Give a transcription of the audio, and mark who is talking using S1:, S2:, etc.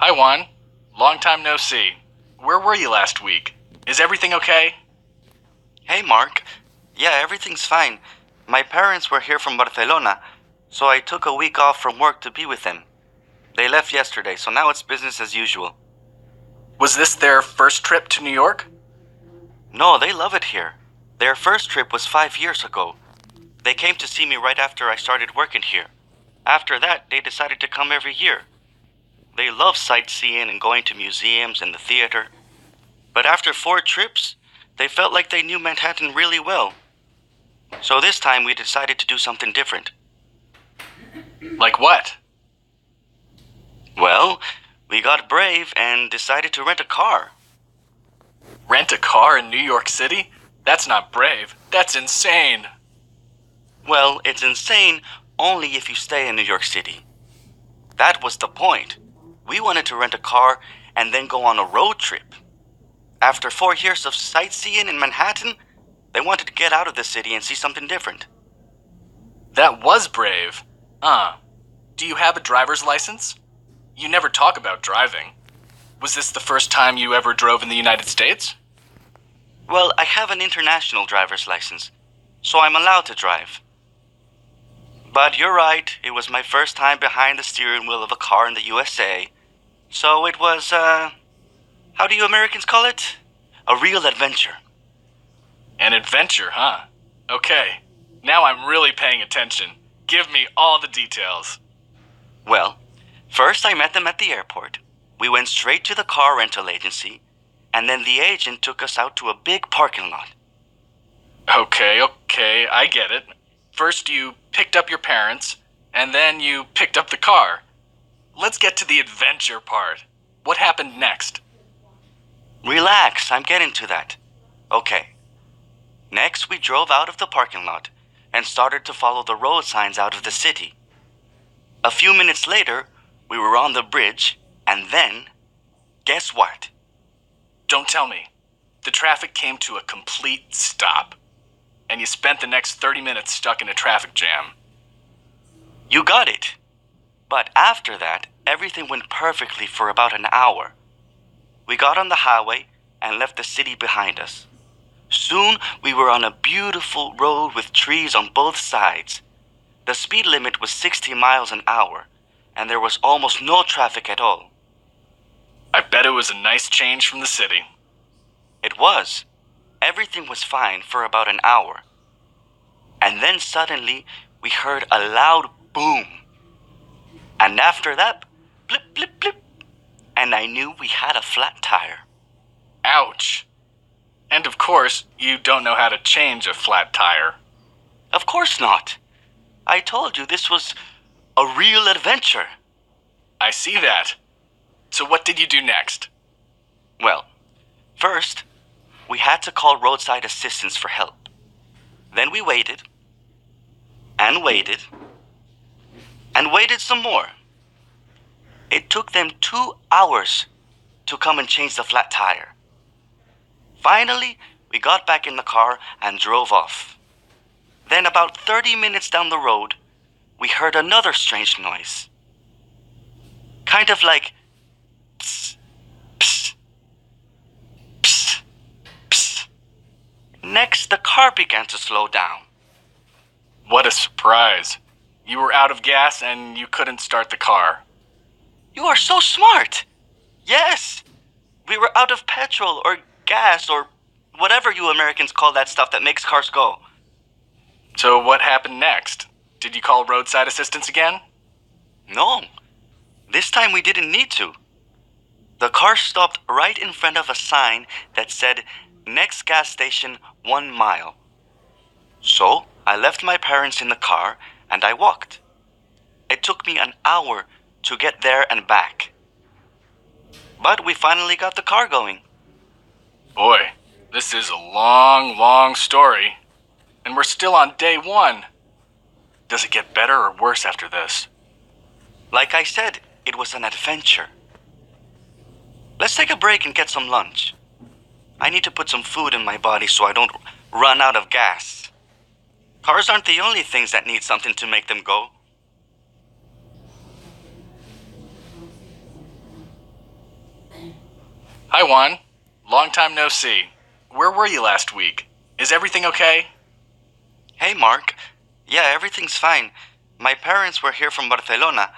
S1: Hi, Juan. Long time no see. Where were you last week? Is everything okay?
S2: Hey, Mark. Yeah, everything's fine. My parents were here from Barcelona, so I took a week off from work to be with them. They left yesterday, so now it's business as usual.
S1: Was this their first trip to New York?
S2: No, they love it here. Their first trip was 5 years ago. They came to see me right after I started working here. After that, they decided to come every year. They love sightseeing and going to museums and the theater. But after 4 trips, they felt like they knew Manhattan really well. So this time we decided to do something different.
S1: Like what?
S2: Well, we got brave and decided to rent a car.
S1: Rent a car in New York City? That's not brave. That's insane.
S2: Well, it's insane only if you stay in New York City. That was the point. We wanted to rent a car and then go on a road trip. After 4 years of sightseeing in Manhattan, they wanted to get out of the city and see something different.
S1: That was brave. Do you have a driver's license? You never talk about driving. Was this the first time you ever drove in the United States?
S2: Well, I have an international driver's license, so I'm allowed to drive. But you're right, it was my first time behind the steering wheel of a car in the USA. So it was, how do you Americans call it? A real adventure.
S1: An adventure, huh? Okay. Now I'm really paying attention. Give me all the details.
S2: Well, first I met them at the airport. We went straight to the car rental agency, and then the agent took us out to a big parking lot.
S1: Okay, I get it. First you picked up your parents, and then you picked up the car. Let's get to the adventure part. What happened next?
S2: Relax, I'm getting to that. Okay. Next, we drove out of the parking lot and started to follow the road signs out of the city. A few minutes later, we were on the bridge, and then, guess what?
S1: Don't tell me. The traffic came to a complete stop, and you spent the next 30 minutes stuck in a traffic jam.
S2: You got it. But after that, everything went perfectly for about an hour. We got on the highway and left the city behind us. Soon, we were on a beautiful road with trees on both sides. The speed limit was 60 miles an hour, and there was almost no traffic at all.
S1: I bet it was a nice change from the city.
S2: It was. Everything was fine for about an hour. And then suddenly, we heard a loud boom. And after that, blip, blip, blip. And I knew we had a flat tire.
S1: Ouch. And of course, you don't know how to change a flat tire.
S2: Of course not. I told you this was a real adventure.
S1: I see that. So what did you do next?
S2: Well, first, we had to call roadside assistance for help. Then we waited, and waited, and waited some more. It took them 2 hours to come and change the flat tire. Finally, we got back in the car and drove off. Then about 30 minutes down the road, we heard another strange noise. Kind of like psst, psst, psst, psst. Next, the car began to slow down.
S1: What a surprise. You were out of gas and you couldn't start the car.
S2: You are so smart. Yes, we were out of petrol or gas or whatever you Americans call that stuff that makes cars go.
S1: So what happened next? Did you call roadside assistance again?
S2: No, this time we didn't need to. The car stopped right in front of a sign that said, "Next gas station 1 mile." So I left my parents in the car and I walked. It took me an hour to get there and back. But we finally got the car going.
S1: Boy, this is a long story. And we're still on day one. Does it get better or worse after this?
S2: Like I said, it was an adventure. Let's take a break and get some lunch. I need to put some food in my body so I don't run out of gas. Cars aren't the only things that need something to make them go.
S1: Hi, Juan. Long time no see. Where were you last week? Is everything okay?
S2: Hey, Mark. Yeah, everything's fine. My parents were here from Barcelona,